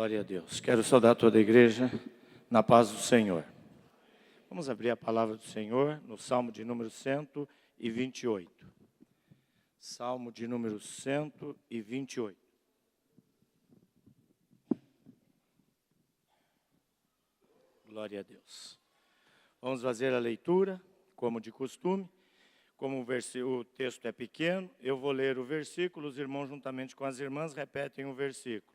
Glória a Deus. Quero saudar toda a igreja na paz do Senhor. Vamos abrir a palavra do Senhor no Salmo de número 128. Salmo de número 128. Glória a Deus. Vamos fazer a leitura, como de costume. Como o texto é pequeno, eu vou ler o versículo, os irmãos juntamente com as irmãs repetem o versículo.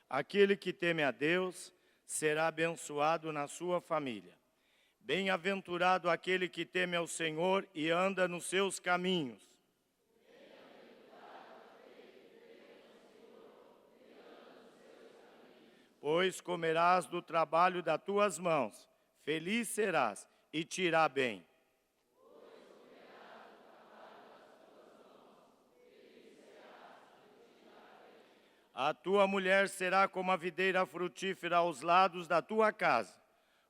Aquele que teme a Deus será abençoado na sua família. Bem-aventurado aquele que teme ao Senhor e anda nos seus caminhos. Pois comerás do trabalho das tuas mãos, feliz serás e te irá bem. A tua mulher será como a videira frutífera aos lados da tua casa,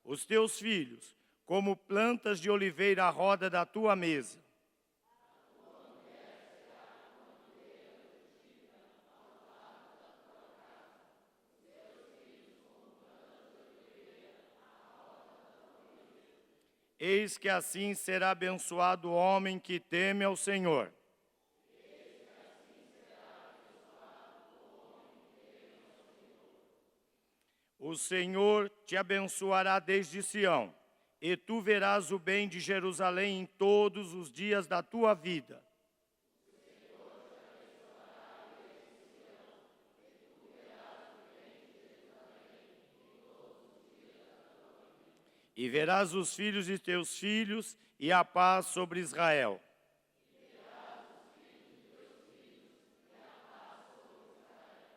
os teus filhos como plantas de oliveira à roda da tua mesa. Eis que assim será abençoado o homem que teme ao Senhor. O Senhor te abençoará desde Sião, e tu verás o bem de Jerusalém em todos os dias da tua vida. E verás os filhos de teus filhos e a paz sobre Israel.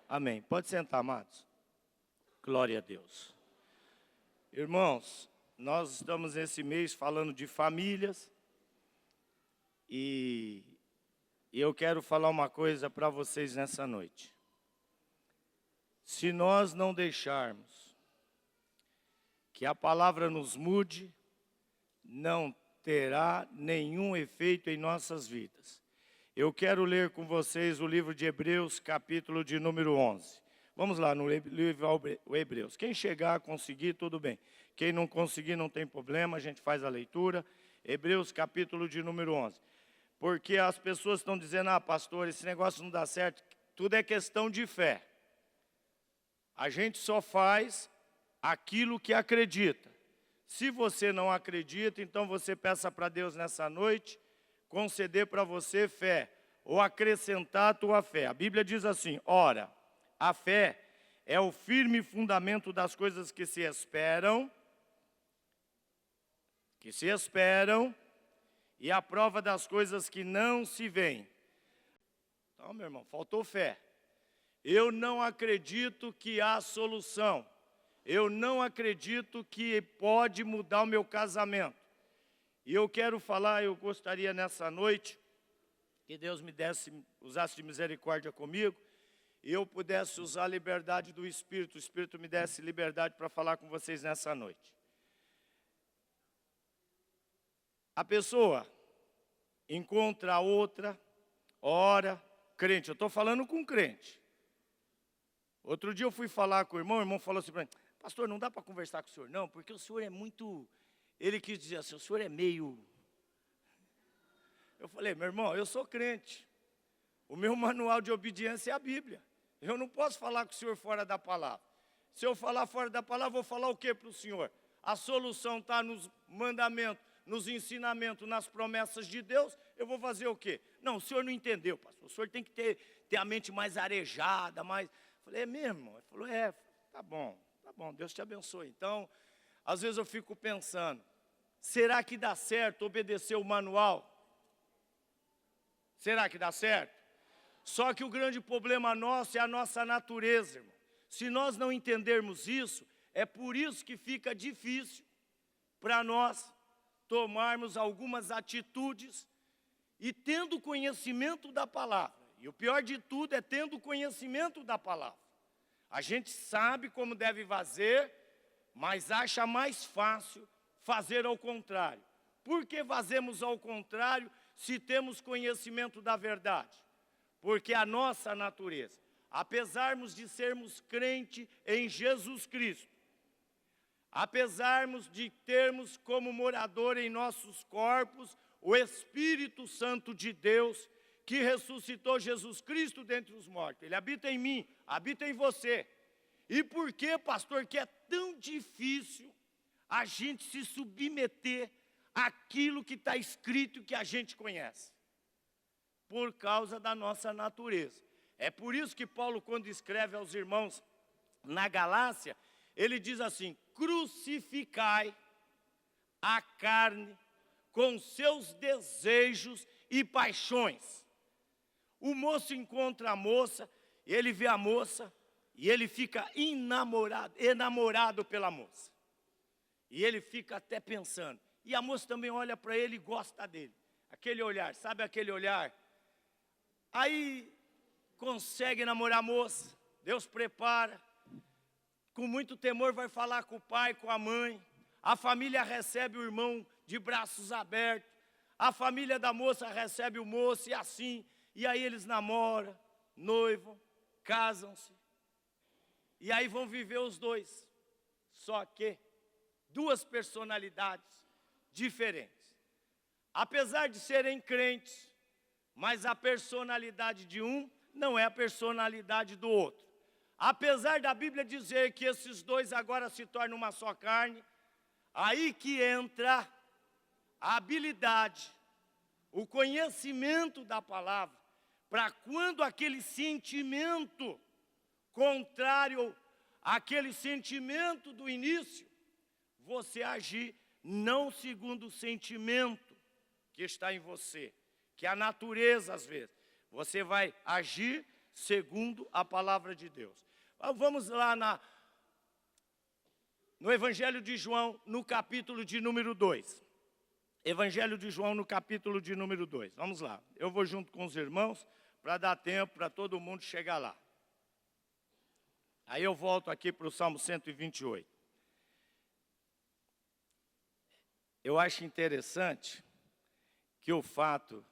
Amém. Pode sentar, amados. Glória a Deus. Irmãos, nós estamos esse mês falando de famílias e eu quero falar uma coisa para vocês nessa noite. Se nós não deixarmos que a palavra nos mude, não terá nenhum efeito em nossas vidas. Eu quero ler com vocês o livro de Hebreus, capítulo de número 11. Vamos lá no livro Hebreus. Quem chegar, conseguir, tudo bem. Quem não conseguir, não tem problema, a gente faz a leitura. Hebreus, capítulo de número 11. Porque as pessoas estão dizendo, pastor, esse negócio não dá certo. Tudo é questão de fé. A gente só faz aquilo que acredita. Se você não acredita, então você peça para Deus nessa noite conceder para você fé, ou acrescentar a tua fé. A Bíblia diz assim, ora, a fé é o firme fundamento das coisas que se esperam, e a prova das coisas que não se veem. Então, meu irmão, faltou fé. Eu não acredito que há solução. Eu não acredito que pode mudar o meu casamento. E eu quero falar, eu gostaria nessa noite, que Deus usasse de misericórdia comigo, e eu pudesse usar a liberdade do Espírito, o Espírito me desse liberdade para falar com vocês nessa noite. A pessoa encontra a outra, ora, crente, eu estou falando com crente. Outro dia eu fui falar com o irmão falou assim para mim, pastor, não dá para conversar com o senhor não, porque o senhor é muito, ele quis dizer assim, o senhor é meio... Eu falei, meu irmão, eu sou crente, o meu manual de obediência é a Bíblia. Eu não posso falar com o senhor fora da palavra. Se eu falar fora da palavra, vou falar o que para o senhor? A solução está nos mandamentos, nos ensinamentos, nas promessas de Deus. Eu vou fazer o quê? Não, o senhor não entendeu, pastor. O senhor tem que ter a mente mais arejada, mais... Eu falei, é mesmo? Ele falou, tá bom, Deus te abençoe. Então, às vezes eu fico pensando, será que dá certo obedecer o manual? Será que dá certo? Só que o grande problema nosso é a nossa natureza, irmão. Se nós não entendermos isso, é por isso que fica difícil para nós tomarmos algumas atitudes e tendo conhecimento da palavra. E o pior de tudo é tendo conhecimento da palavra. A gente sabe como deve fazer, mas acha mais fácil fazer ao contrário. Por que fazemos ao contrário se temos conhecimento da verdade? Porque a nossa natureza, apesarmos de sermos crente em Jesus Cristo, apesarmos de termos como morador em nossos corpos o Espírito Santo de Deus, que ressuscitou Jesus Cristo dentre os mortos. Ele habita em mim, habita em você. E por que, pastor, que é tão difícil a gente se submeter àquilo que está escrito e que a gente conhece? Por causa da nossa natureza. É por isso que Paulo, quando escreve aos irmãos na Galácia, ele diz assim: crucificai a carne com seus desejos e paixões. O moço encontra a moça, ele vê a moça e ele fica enamorado pela moça. E ele fica até pensando. E a moça também olha para ele e gosta dele. Aquele olhar, sabe aquele olhar? Aí consegue namorar a moça, Deus prepara. Com muito temor vai falar com o pai, com a mãe. A família recebe o irmão de braços abertos. A família da moça recebe o moço e assim. E aí eles namoram, noivam, casam-se. E aí vão viver os dois. Só que duas personalidades diferentes. Apesar de serem crentes, mas a personalidade de um não é a personalidade do outro. Apesar da Bíblia dizer que esses dois agora se tornam uma só carne, aí que entra a habilidade, o conhecimento da palavra, para quando aquele sentimento contrário àquele sentimento do início, você agir não segundo o sentimento que está em você, que é a natureza às vezes. Você vai agir segundo a palavra de Deus. Vamos lá no Evangelho de João, no capítulo de número 2. Evangelho de João, no capítulo de número 2. Vamos lá. Eu vou junto com os irmãos para dar tempo para todo mundo chegar lá. Aí eu volto aqui para o Salmo 128. Eu acho interessante que o fato...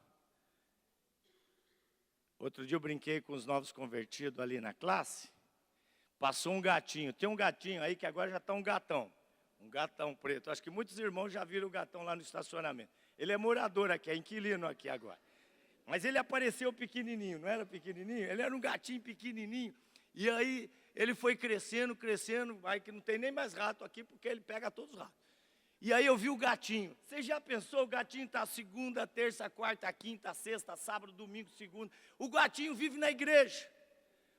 Outro dia eu brinquei com os novos convertidos ali na classe. Passou um gatinho. Tem um gatinho aí que agora já está um gatão. Um gatão preto. Acho que muitos irmãos já viram o gatão lá no estacionamento. Ele é morador aqui, é inquilino aqui agora. Mas ele apareceu pequenininho, não era pequenininho? Ele era um gatinho pequenininho. E aí ele foi crescendo, vai que não tem nem mais rato aqui, porque ele pega todos os ratos. E aí eu vi o gatinho. Você já pensou, o gatinho está segunda, terça, quarta, quinta, sexta, sábado, domingo, segunda. O gatinho vive na igreja.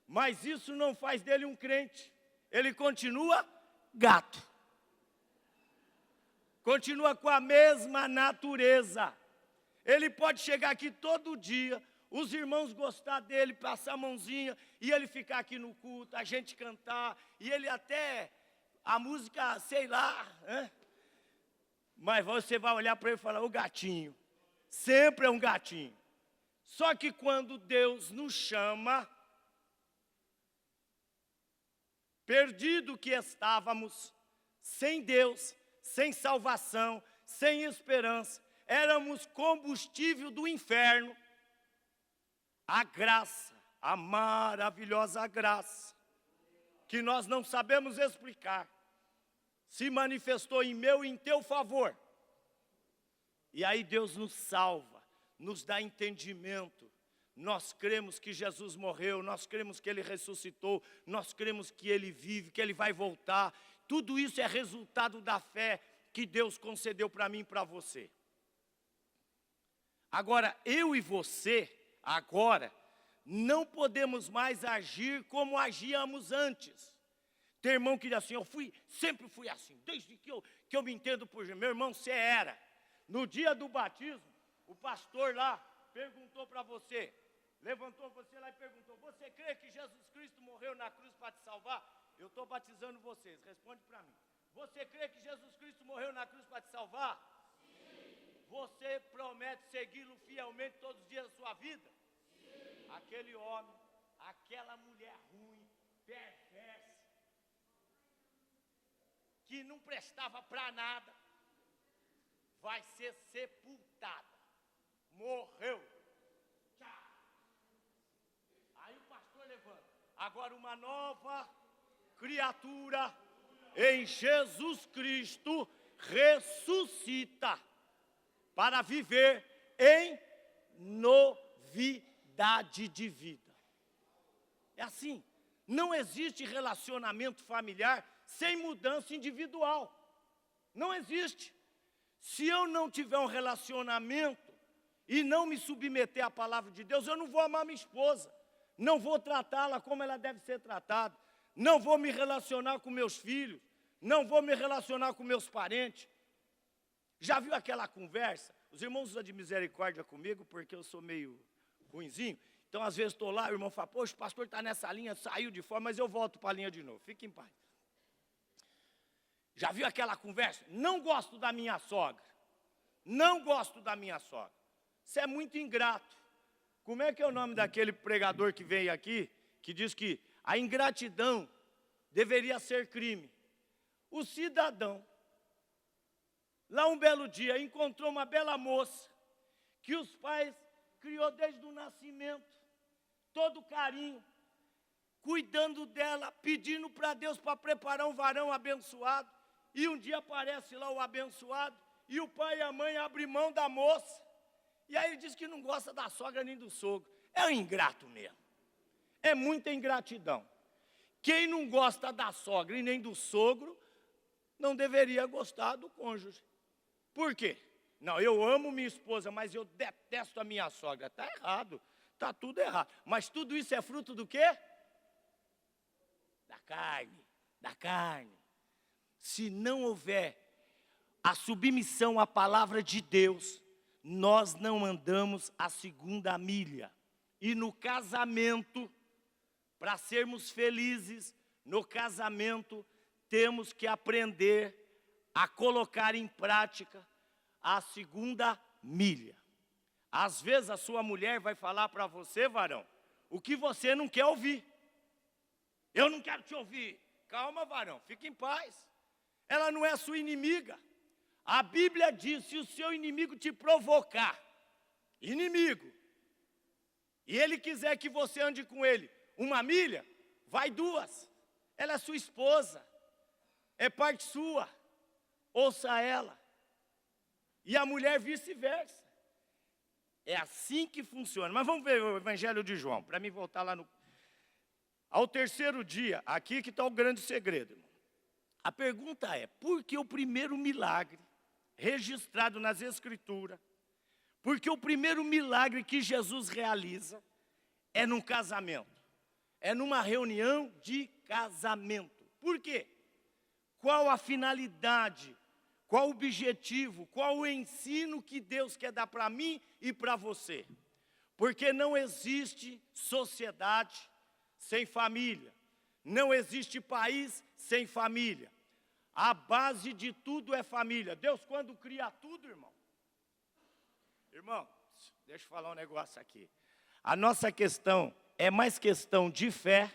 Mas isso não faz dele um crente. Ele continua gato. Continua com a mesma natureza. Ele pode chegar aqui todo dia, os irmãos gostar dele, passar a mãozinha, e ele ficar aqui no culto, a gente cantar, e ele até, a música, sei lá, né? Mas você vai olhar para ele e falar, o gatinho, sempre é um gatinho. Só que quando Deus nos chama, perdido que estávamos, sem Deus, sem salvação, sem esperança, éramos combustível do inferno, a graça, a maravilhosa graça, que nós não sabemos explicar, se manifestou em meu e em teu favor. E aí Deus nos salva, nos dá entendimento. Nós cremos que Jesus morreu, nós cremos que Ele ressuscitou, nós cremos que Ele vive, que Ele vai voltar. Tudo isso é resultado da fé que Deus concedeu para mim e para você. Agora, eu e você, agora, não podemos mais agir como agíamos antes. Tem irmão que diz assim, sempre fui assim, desde que eu me entendo por gente. Meu irmão, você era. No dia do batismo, o pastor lá perguntou para você, levantou você lá e perguntou, você crê que Jesus Cristo morreu na cruz para te salvar? Eu estou batizando vocês, responde para mim. Você crê que Jesus Cristo morreu na cruz para te salvar? Sim. Você promete segui-lo fielmente todos os dias da sua vida? Sim. Aquele homem, aquela mulher ruim, perversa, que não prestava para nada, vai ser sepultada. Morreu. Tchau. Aí o pastor levanta. Agora uma nova criatura em Jesus Cristo ressuscita para viver em novidade de vida. É assim, não existe relacionamento familiar sem mudança individual. Não existe. Se eu não tiver um relacionamento e não me submeter à palavra de Deus, eu não vou amar minha esposa, não vou tratá-la como ela deve ser tratada, não vou me relacionar com meus filhos, não vou me relacionar com meus parentes. Já viu aquela conversa? Os irmãos usam de misericórdia comigo, porque eu sou meio ruinzinho. Então, às vezes, estou lá, o irmão fala, poxa, o pastor está nessa linha, saiu de fora, mas eu volto para a linha de novo. Fique em paz. Já viu aquela conversa? Não gosto da minha sogra. Não gosto da minha sogra. Isso é muito ingrato. Como é que é o nome daquele pregador que veio aqui, que diz que a ingratidão deveria ser crime? O cidadão, lá um belo dia, encontrou uma bela moça, que os pais criou desde o nascimento, todo carinho, cuidando dela, pedindo para Deus para preparar um varão abençoado. E um dia aparece lá o abençoado, e o pai e a mãe abrem mão da moça. E aí ele diz que não gosta da sogra nem do sogro. É um ingrato mesmo. É muita ingratidão. Quem não gosta da sogra e nem do sogro, não deveria gostar do cônjuge. Por quê? Não, eu amo minha esposa, mas eu detesto a minha sogra. Está errado, está tudo errado. Mas tudo isso é fruto do quê? Da carne, da carne. Se não houver a submissão à palavra de Deus, nós não andamos a segunda milha. E no casamento, para sermos felizes, no casamento, temos que aprender a colocar em prática a segunda milha. Às vezes a sua mulher vai falar para você, varão, o que você não quer ouvir. Eu não quero te ouvir. Calma, varão, fique em paz. Ela não é sua inimiga. A Bíblia diz, se o seu inimigo te provocar, inimigo, e ele quiser que você ande com ele 1 milha, vai 2. Ela é sua esposa, é parte sua, ouça ela. E a mulher vice-versa. É assim que funciona. Mas vamos ver o Evangelho de João, para mim voltar lá no... Ao terceiro dia, aqui que está o grande segredo, irmão. A pergunta é, por que o primeiro milagre registrado nas Escrituras, porque o primeiro milagre que Jesus realiza é num casamento, é numa reunião de casamento. Por quê? Qual a finalidade, qual o objetivo, qual o ensino que Deus quer dar para mim e para você? Porque não existe sociedade sem família, não existe país sem família. A base de tudo é família. Deus, quando cria tudo, irmão, deixa eu falar um negócio aqui. A nossa questão é mais questão de fé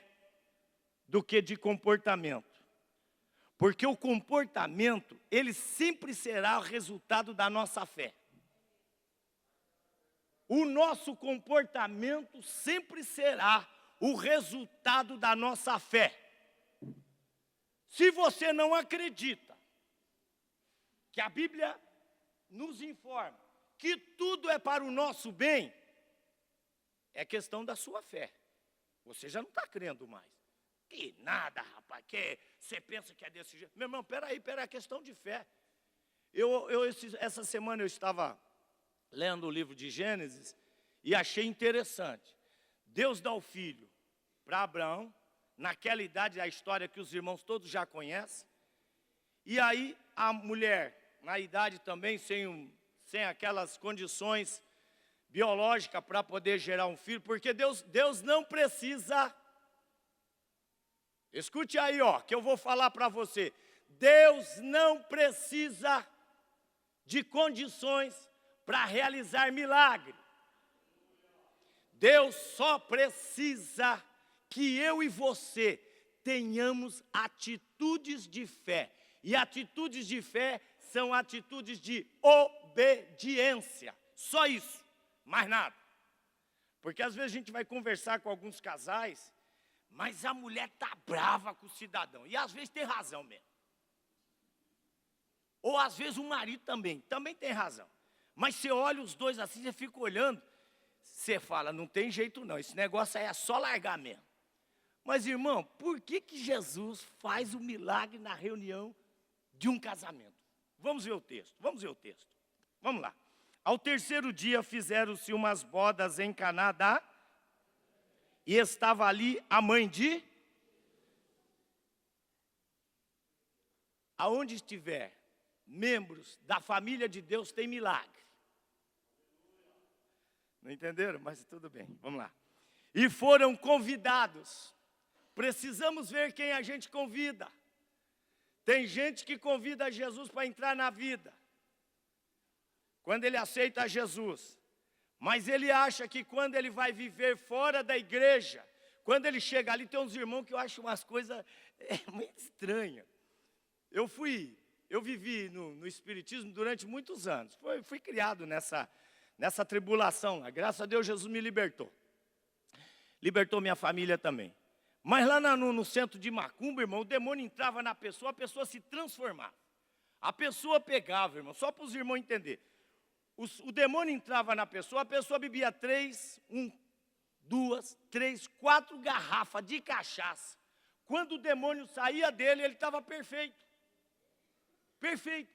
do que de comportamento. Porque o comportamento, ele sempre será o resultado da nossa fé. O nosso comportamento sempre será o resultado da nossa fé. Se você não acredita que a Bíblia nos informa que tudo é para o nosso bem, é questão da sua fé. Você já não está crendo mais. Que nada, rapaz, que você pensa que é desse jeito. Meu irmão, peraí, é questão de fé. Essa semana eu estava lendo o livro de Gênesis e achei interessante. Deus dá o filho para Abraão, naquela idade, a história que os irmãos todos já conhecem. E aí a mulher, na idade também, sem aquelas condições biológicas para poder gerar um filho, porque Deus não precisa, escute aí, que eu vou falar para você. Deus não precisa de condições para realizar milagre. Deus só precisa que eu e você tenhamos atitudes de fé. E atitudes de fé são atitudes de obediência. Só isso, mais nada. Porque às vezes a gente vai conversar com alguns casais, Mas a mulher está brava com o cidadão. E às vezes tem razão mesmo. Ou às vezes o marido também tem razão. Mas você olha os dois assim, você fica olhando, você fala, não tem jeito não, esse negócio aí é só largar mesmo. Mas irmão, por que Jesus faz o milagre na reunião de um casamento? Vamos ver o texto. Vamos lá. Ao terceiro dia fizeram-se umas bodas em Caná e estava ali a mãe de... Aonde estiver membros da família de Deus tem milagre. Não entenderam? Mas tudo bem, vamos lá. E foram convidados. Precisamos ver quem a gente convida. Tem gente que convida Jesus para entrar na vida, quando ele aceita Jesus. Mas ele acha que quando ele vai viver fora da igreja, quando ele chega ali, tem uns irmãos que eu acho umas coisas muito estranhas. Eu vivi no Espiritismo durante muitos anos. Fui criado nessa tribulação. Graças a Deus, Jesus me libertou. Libertou minha família também. Mas lá no centro de Macumba, irmão, o demônio entrava na pessoa, a pessoa se transformava. A pessoa pegava, irmão, só para os irmãos entenderem. O demônio entrava na pessoa, a pessoa bebia 2, 3, 4 garrafas de cachaça. Quando o demônio saía dele, ele estava perfeito. Perfeito.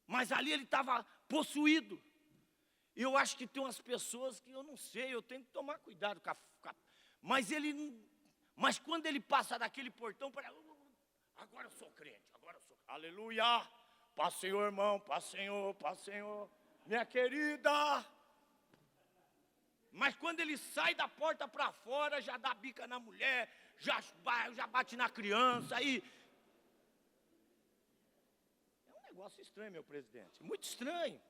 Mas ali ele estava possuído. E eu acho que tem umas pessoas que eu não sei, eu tenho que tomar cuidado com a... Mas quando ele passa daquele portão, agora eu sou crente, aleluia, paz Senhor, irmão, paz Senhor, minha querida. Mas quando ele sai da porta para fora, já dá bica na mulher, já bate na criança, aí... É um negócio estranho, meu presidente, muito estranho.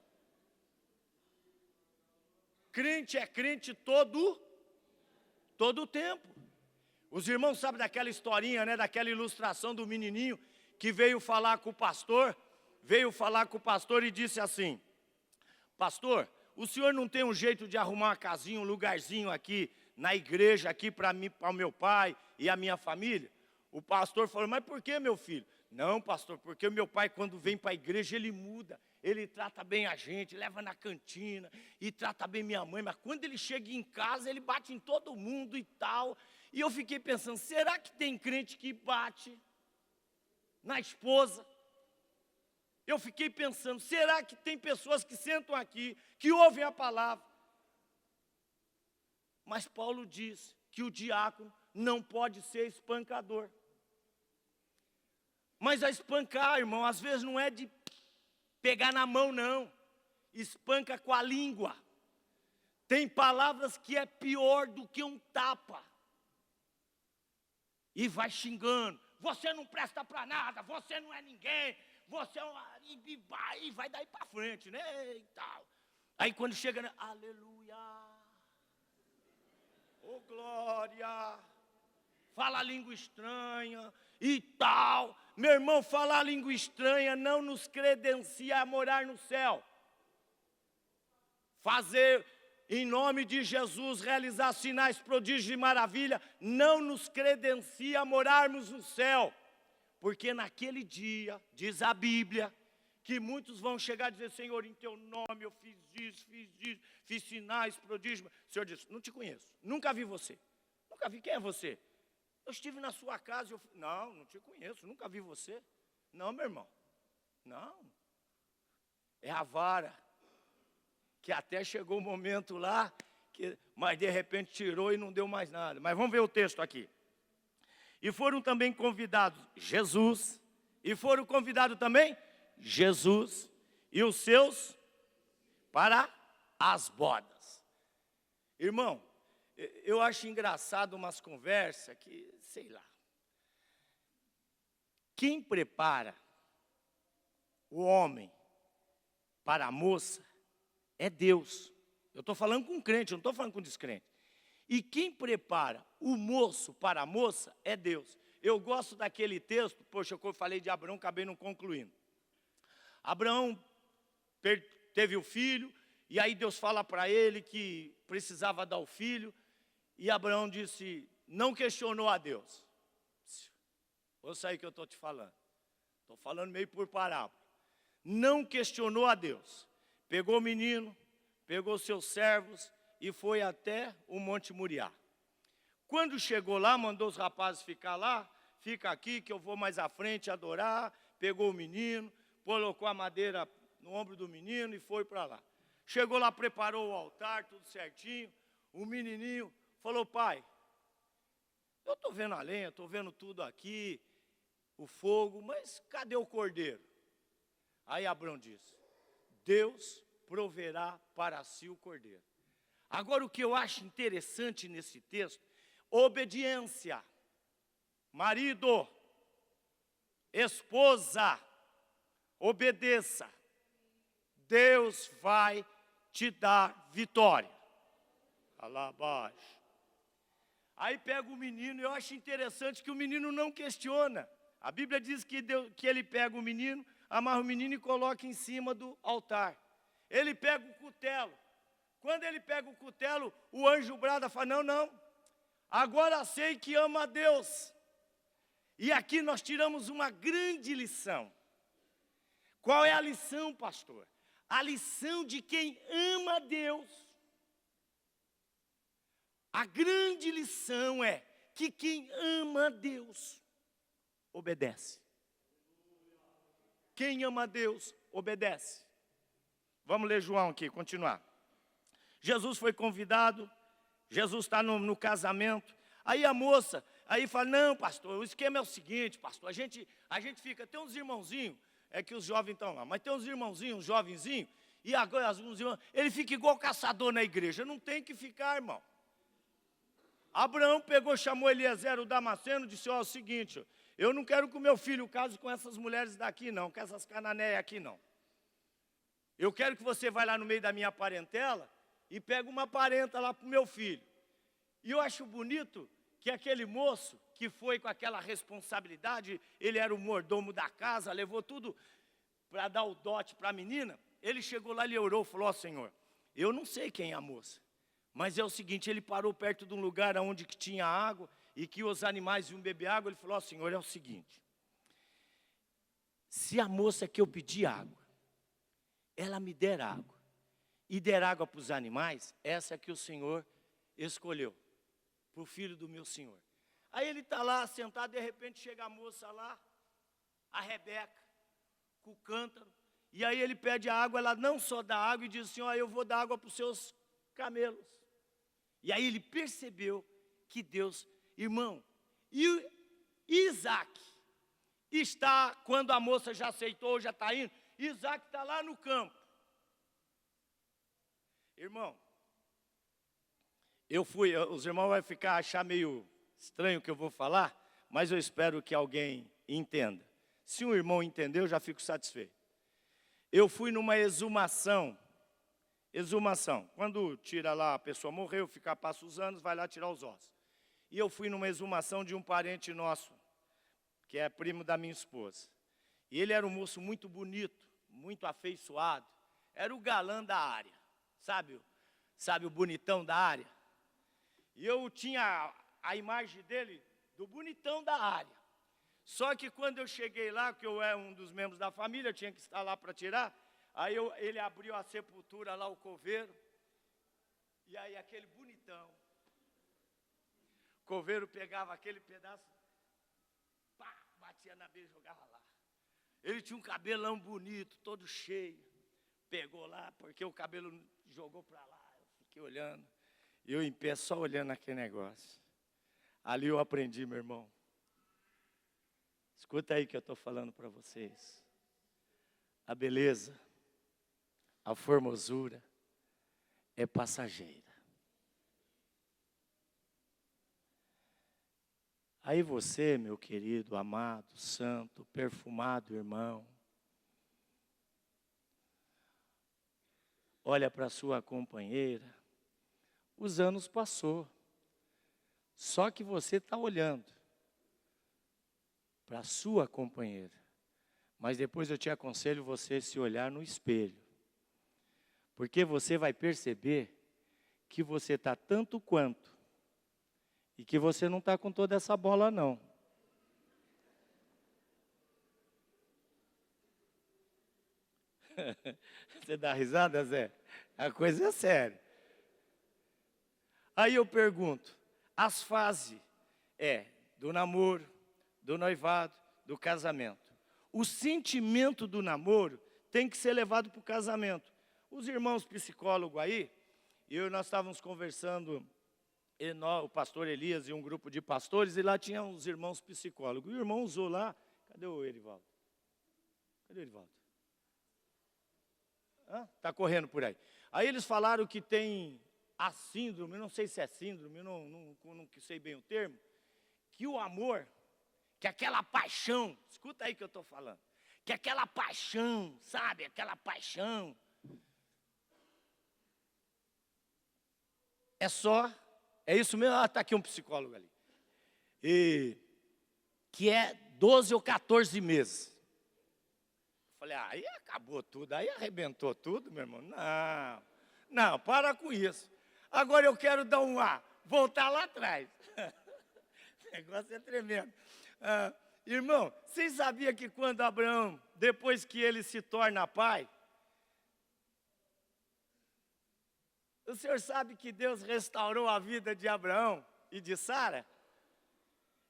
Crente é crente todo o tempo. Os irmãos sabem daquela historinha, né, daquela ilustração do menininho que veio falar com o pastor e disse assim: pastor, o senhor não tem um jeito de arrumar uma casinha, um lugarzinho aqui na igreja, aqui para mim, para o meu pai e a minha família? O pastor falou: mas por que, meu filho? Não, pastor, porque o meu pai, quando vem para a igreja, ele muda. Ele trata bem a gente, leva na cantina e trata bem minha mãe. Mas quando ele chega em casa, ele bate em todo mundo e tal. E eu fiquei pensando, será que tem crente que bate na esposa? Eu fiquei pensando, será que tem pessoas que sentam aqui, que ouvem a palavra? Mas Paulo diz que o diácono não pode ser espancador. Mas a espancar, irmão, às vezes não é de pegar na mão, não. Espanca com a língua. Tem palavras que é pior do que um tapa. E vai xingando. Você não presta para nada, você não é ninguém, você é uma... E vai daí para frente, né? E tal. Aí quando chega, né? Aleluia. Oh, glória. Fala a língua estranha e tal. Meu irmão, falar a língua estranha não nos credencia a morar no céu. Fazer, em nome de Jesus, realizar sinais, prodígios e maravilha, não nos credencia a morarmos no céu. Porque naquele dia, diz a Bíblia, que muitos vão chegar e dizer: Senhor, em teu nome eu fiz isso, fiz sinais, prodígios. O Senhor disse: não te conheço, nunca vi você. Nunca vi, quem é você? Eu estive na sua casa, não te conheço, nunca vi você. Não, meu irmão, não. É a vara, que até chegou o momento lá, mas de repente tirou e não deu mais nada. Mas vamos ver o texto aqui. E foram também convidados Jesus, e foram convidados também Jesus e os seus para as bodas. Irmão, eu acho engraçado umas conversas que, sei lá. Quem prepara o homem para a moça é Deus. Eu estou falando com crente, eu não estou falando com descrente. E quem prepara o moço para a moça é Deus. Eu gosto daquele texto, poxa, eu falei de Abraão, acabei não concluindo. Abraão teve o filho, e aí Deus fala para ele que precisava dar o filho. E Abraão disse: não questionou a Deus. Ouça aí que eu estou te falando. Estou falando meio por parábola. Não questionou a Deus. Pegou o menino, pegou seus servos e foi até o Monte Moriá. Quando chegou lá, mandou os rapazes ficar lá. Fica aqui que eu vou mais à frente adorar. Pegou o menino, colocou a madeira no ombro do menino e foi para lá. Chegou lá, preparou o altar, tudo certinho. O menininho falou: pai, eu estou vendo a lenha, estou vendo tudo aqui, o fogo, mas cadê o cordeiro? Aí Abrão disse: Deus proverá para si o cordeiro. Agora, o que eu acho interessante nesse texto, obediência. Marido, esposa, obedeça. Deus vai te dar vitória. Lá abaixo. Aí pega o menino, e eu acho interessante que o menino não questiona. A Bíblia diz que ele pega o menino, amarra o menino e coloca em cima do altar. Ele pega o cutelo. Quando ele pega o cutelo, o anjo brada fala: não, não, agora sei que ama a Deus. E aqui nós tiramos uma grande lição. Qual é a lição, pastor? A lição de quem ama a Deus. A grande lição é que quem ama a Deus, obedece. Quem ama a Deus, obedece. Vamos ler João aqui, continuar. Jesus foi convidado, Jesus está no casamento. Aí a moça, aí fala: não, pastor, o esquema é o seguinte, pastor, a gente fica, tem uns irmãozinhos, é que os jovens estão lá, mas tem uns irmãozinhos, uns jovenzinhos, e agora alguns irmãos, ele fica igual caçador na igreja, não tem que ficar, irmão. Abraão pegou, chamou Eliezer, o Damasceno, disse: ó, é o seguinte, eu não quero que o meu filho case com essas mulheres daqui não, com essas cananeias aqui não. Eu quero que você vá lá no meio da minha parentela e pegue uma parenta lá para o meu filho. E eu acho bonito que aquele moço que foi com aquela responsabilidade, ele era o mordomo da casa, levou tudo para dar o dote para a menina. Ele chegou lá, ele orou, falou: ó, Senhor, eu não sei quem é a moça, mas é o seguinte, ele parou perto de um lugar onde que tinha água e que os animais iam beber água. Ele falou: ó, Senhor, é o seguinte, se a moça que eu pedi água, ela me der água e der água para os animais, essa é que o Senhor escolheu para o filho do meu Senhor. Aí ele está lá sentado, de repente chega a moça lá, a Rebeca, com o cântaro, e aí ele pede a água, ela não só dá água e diz assim: ó, eu vou dar água para os seus camelos. E aí ele percebeu que Deus, irmão, e Isaac está, quando a moça já aceitou, já está indo, Isaac está lá no campo. Irmão, os irmãos vão achar meio estranho o que eu vou falar, mas eu espero que alguém entenda. Se um irmão entendeu, eu já fico satisfeito. Eu fui numa exumação, quando tira lá, a pessoa morreu, passa os anos, vai lá tirar os ossos. E eu fui numa exumação de um parente nosso, que é primo da minha esposa. E ele era um moço muito bonito, muito afeiçoado, era o galã da área, sabe o bonitão da área? E eu tinha a imagem dele, do bonitão da área. Só que quando eu cheguei lá, que eu era um dos membros da família, eu tinha que estar lá para tirar, aí ele abriu a sepultura lá, o coveiro, e aí aquele bonitão, o coveiro pegava aquele pedaço, pá, batia na beira e jogava lá. Ele tinha um cabelão bonito, todo cheio, pegou lá, porque o cabelo jogou para lá, eu fiquei olhando, e eu em pé só olhando aquele negócio. Ali eu aprendi, meu irmão. Escuta aí que eu estou falando para vocês. A beleza, a formosura é passageira. Aí você, meu querido, amado, santo, perfumado irmão, olha para sua companheira, os anos passou, só que você está olhando para a sua companheira, mas depois eu te aconselho você se olhar no espelho, porque você vai perceber que você está tanto quanto E que você não está com toda essa bola, não. Você dá risada, Zé? A coisa é séria. Aí eu pergunto, as fases do namoro, do noivado, do casamento. O sentimento do namoro tem que ser levado para o casamento. Os irmãos psicólogos aí, nós estávamos conversando, o pastor Elias e um grupo de pastores, e lá tinha uns irmãos psicólogos. O irmão usou lá, cadê o Erivaldo? Cadê o Erivaldo? Está correndo por aí. Aí eles falaram que tem a síndrome, não sei se é síndrome, não sei bem o termo, que o amor, que aquela paixão, escuta aí que eu estou falando, que aquela paixão, sabe, aquela paixão, é isso mesmo, está aqui um psicólogo ali, que é 12 ou 14 meses. Falei, aí acabou tudo, aí arrebentou tudo, meu irmão. Não, para com isso. Agora eu quero dar voltar lá atrás. O negócio é tremendo. Irmão, vocês sabiam que quando Abraão, depois que ele se torna pai, o senhor sabe que Deus restaurou a vida de Abraão e de Sara?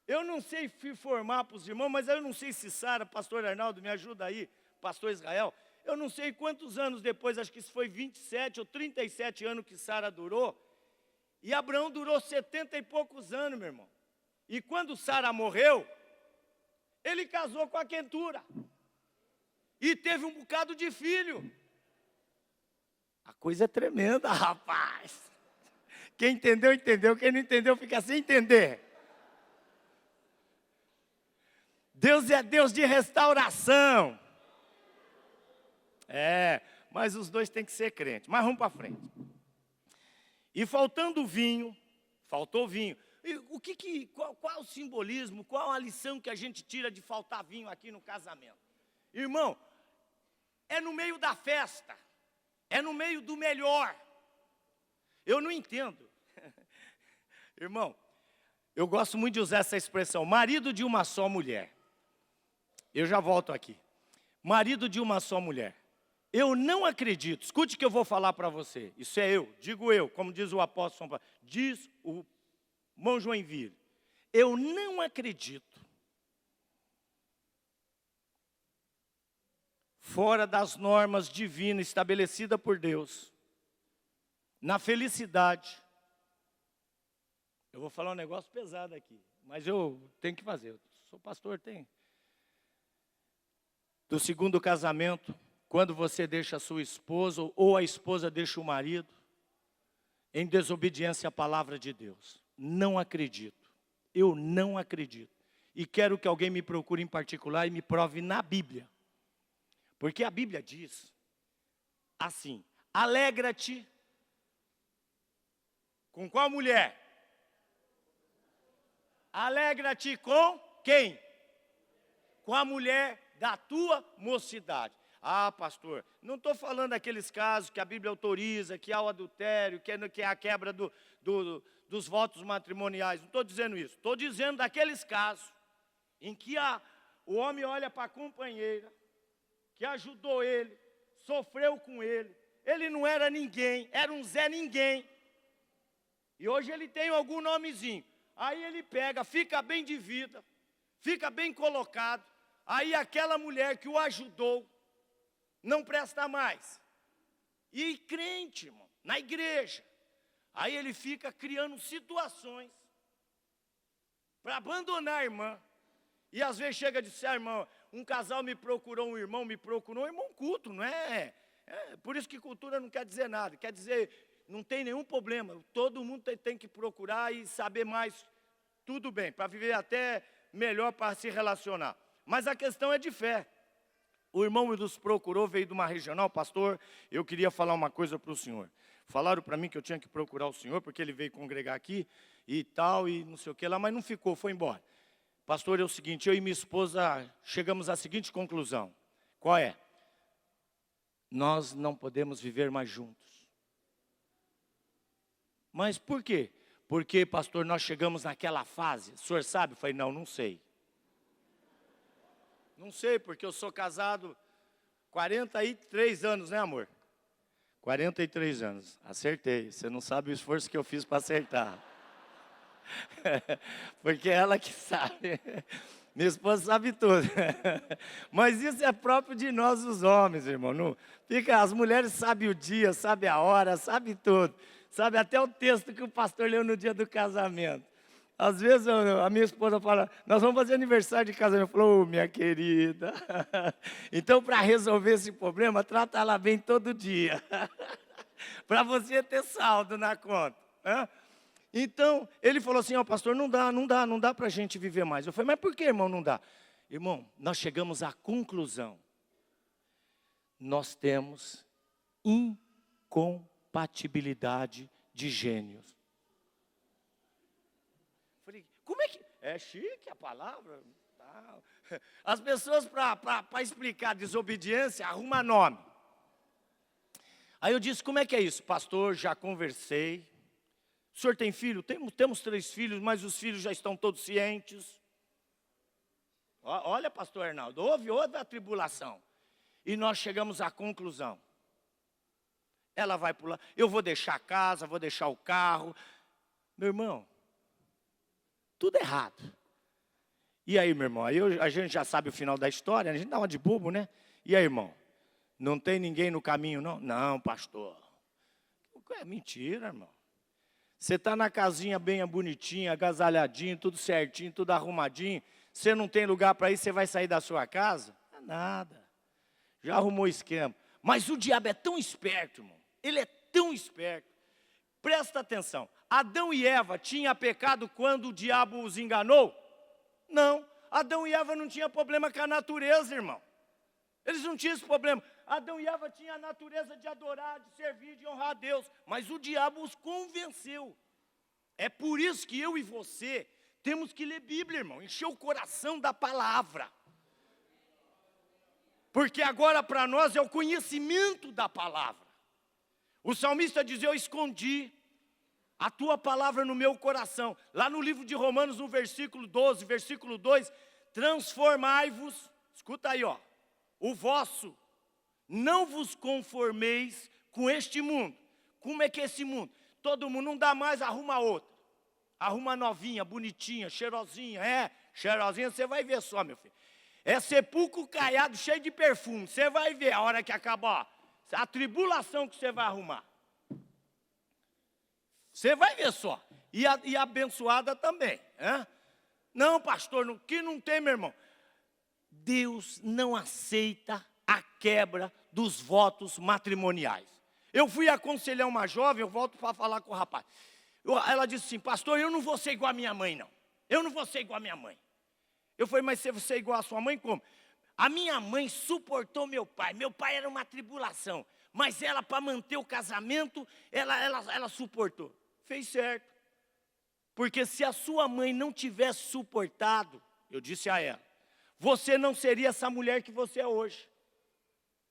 Eu não sei informar para os irmãos, mas eu não sei se Sara, pastor Arnaldo, me ajuda aí, pastor Israel, eu não sei quantos anos depois, acho que isso foi 27 ou 37 anos que Sara durou, e Abraão durou 70 e poucos anos, meu irmão. E quando Sara morreu, ele casou com a Quentura, e teve um bocado de filho. A coisa é tremenda, rapaz. Quem entendeu, entendeu, quem não entendeu, fica sem entender. Deus é Deus de restauração. Mas os dois têm que ser crentes. Mas vamos para frente. E faltou vinho. E qual o simbolismo, qual a lição que a gente tira de faltar vinho aqui no casamento? Irmão, é no meio da festa, é no meio do melhor. Eu não entendo. Irmão, eu gosto muito de usar essa expressão, marido de uma só mulher. Eu já volto aqui. Marido de uma só mulher. Eu não acredito, escute o que eu vou falar para você. Isso é digo eu, como diz o apóstolo São Paulo, diz o irmão Joinville. Eu não acredito, fora das normas divinas estabelecidas por Deus, na felicidade. Eu vou falar um negócio pesado aqui, mas eu tenho que fazer. Eu sou pastor, tenho. Do segundo casamento, quando você deixa a sua esposa, ou a esposa deixa o marido, em desobediência à palavra de Deus. Não acredito. Eu não acredito. E quero que alguém me procure em particular e me prove na Bíblia. Porque a Bíblia diz assim, alegra-te com qual mulher? Alegra-te com quem? Com a mulher da tua mocidade. Pastor, não estou falando daqueles casos que a Bíblia autoriza, que há o adultério, que é a quebra dos votos matrimoniais. Não estou dizendo isso. Estou dizendo daqueles casos em que o homem olha para a companheira, que ajudou ele, sofreu com ele. Ele não era ninguém, era um Zé Ninguém. E hoje ele tem algum nomezinho. Aí ele pega, fica bem de vida, fica bem colocado. Aí aquela mulher que o ajudou, não presta mais. E crente, irmão, na igreja. Aí ele fica criando situações para abandonar a irmã. E às vezes chega de ser, irmão, um casal me procurou, um irmão culto, não é? Por isso que cultura não quer dizer nada. Quer dizer, não tem nenhum problema. Todo mundo tem que procurar e saber mais, tudo bem, para viver até melhor, para se relacionar. Mas a questão é de fé. O irmão nos procurou, veio de uma regional, pastor, eu queria falar uma coisa para o senhor. Falaram para mim que eu tinha que procurar o senhor, porque ele veio congregar aqui e tal, e não sei o que lá, mas não ficou, foi embora. Pastor, é o seguinte, eu e minha esposa chegamos à seguinte conclusão. Qual é? Nós não podemos viver mais juntos. Mas por quê? Porque, pastor, nós chegamos naquela fase. O senhor sabe? Eu falei, não, não sei. Não sei, porque eu sou casado 43 anos, né, amor? 43 anos. Acertei. Você não sabe o esforço que eu fiz para acertar. Porque é ela que sabe. Minha esposa sabe tudo. Mas isso é próprio de nós, os homens, irmão. Não, as mulheres sabem o dia, sabem a hora, sabem tudo. Sabe até o texto que o pastor leu no dia do casamento. Às vezes a minha esposa fala, nós vamos fazer aniversário de casamento. Eu falo, oh, minha querida. Então, para resolver esse problema, trata ela bem todo dia. Para você ter saldo na conta. Então, ele falou assim, ó, pastor, não dá para a gente viver mais. Eu falei, mas por que, irmão, não dá? Irmão, nós chegamos à conclusão. Nós temos incompatibilidade de gênios. Falei, como é que... É chique a palavra. As pessoas, para explicar desobediência, arrumam nome. Aí eu disse, como é que é isso? Pastor, já conversei. O senhor tem filho? Temos 3 filhos, mas os filhos já estão todos cientes. Olha, pastor Arnaldo, houve a tribulação. E nós chegamos à conclusão. Ela vai pular, eu vou deixar a casa, vou deixar o carro. Meu irmão, tudo errado. E aí, meu irmão, a gente já sabe o final da história, a gente dá uma de bobo, né? E aí, irmão, não tem ninguém no caminho, não? Não, pastor. É mentira, irmão. Você está na casinha bem bonitinha, agasalhadinho, tudo certinho, tudo arrumadinho. Você não tem lugar para ir, você vai sair da sua casa? Não é nada. Já arrumou esquema. Mas o diabo é tão esperto, irmão. Ele é tão esperto. Presta atenção. Adão e Eva tinham pecado quando o diabo os enganou? Não. Adão e Eva não tinham problema com a natureza, irmão. Eles não tinham esse problema. Adão e Eva tinham a natureza de adorar, de servir, de honrar a Deus. Mas o diabo os convenceu. É por isso que eu e você temos que ler Bíblia, irmão. Encher o coração da palavra. Porque agora para nós é o conhecimento da palavra. O salmista diz, eu escondi a tua palavra no meu coração. Lá no livro de Romanos, no versículo 12, versículo 2, transformai-vos, escuta aí, ó, o vosso, não vos conformeis com este mundo. Como é que é esse mundo? Todo mundo não dá mais, arruma outra. Arruma novinha, bonitinha, cheirosinha. Cheirosinha você vai ver só, meu filho. É sepulcro caiado, cheio de perfume. Você vai ver a hora que acabar, ó, a tribulação que você vai arrumar. Você vai ver só. E abençoada também. Não, pastor, que não tem, meu irmão. Deus não aceita a quebra dos votos matrimoniais. Eu fui aconselhar uma jovem, eu volto para falar com o rapaz. Ela disse assim, pastor, eu não vou ser igual a minha mãe, não. Eu não vou ser igual a minha mãe. Eu falei, mas você é igual a sua mãe, como? A minha mãe suportou meu pai. Meu pai era uma tribulação. Mas ela, para manter o casamento, ela suportou. Fez certo. Porque se a sua mãe não tivesse suportado, eu disse a ela, você não seria essa mulher que você é hoje.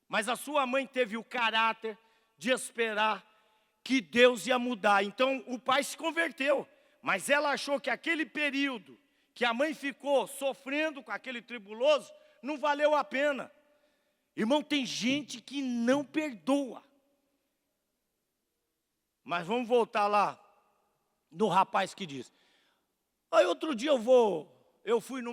Mas a sua mãe teve o caráter de esperar que Deus ia mudar. Então o pai se converteu. Mas ela achou que aquele período que a mãe ficou sofrendo com aquele tribuloso, não valeu a pena. Irmão, tem gente que não perdoa. Mas vamos voltar lá no rapaz que diz. Aí outro dia eu fui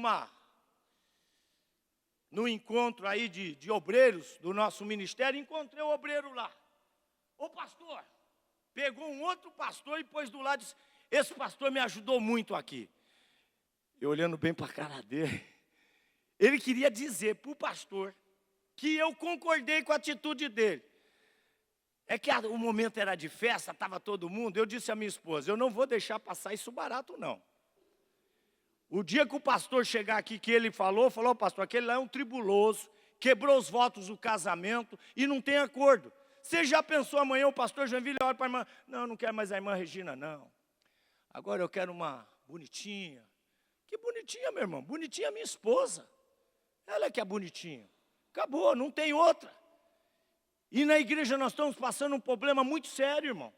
no encontro aí de obreiros do nosso ministério, encontrei o obreiro lá. Ô pastor, pegou um outro pastor e pôs do lado e disse, esse pastor me ajudou muito aqui. Eu olhando bem para a cara dele, ele queria dizer para o pastor que eu concordei com a atitude dele. É que o momento era de festa, estava todo mundo. Eu disse à minha esposa, eu não vou deixar passar isso barato, não. O dia que o pastor chegar aqui, que ele falou, pastor, aquele lá é um tribuloso, quebrou os votos do casamento e não tem acordo. Você já pensou amanhã, o pastor Joinville olha para a irmã, não quero mais a irmã Regina, não. Agora eu quero uma bonitinha. Que bonitinha, meu irmão, bonitinha é minha esposa. Ela é que é bonitinha. Acabou, não tem outra. E na igreja nós estamos passando um problema muito sério, irmão.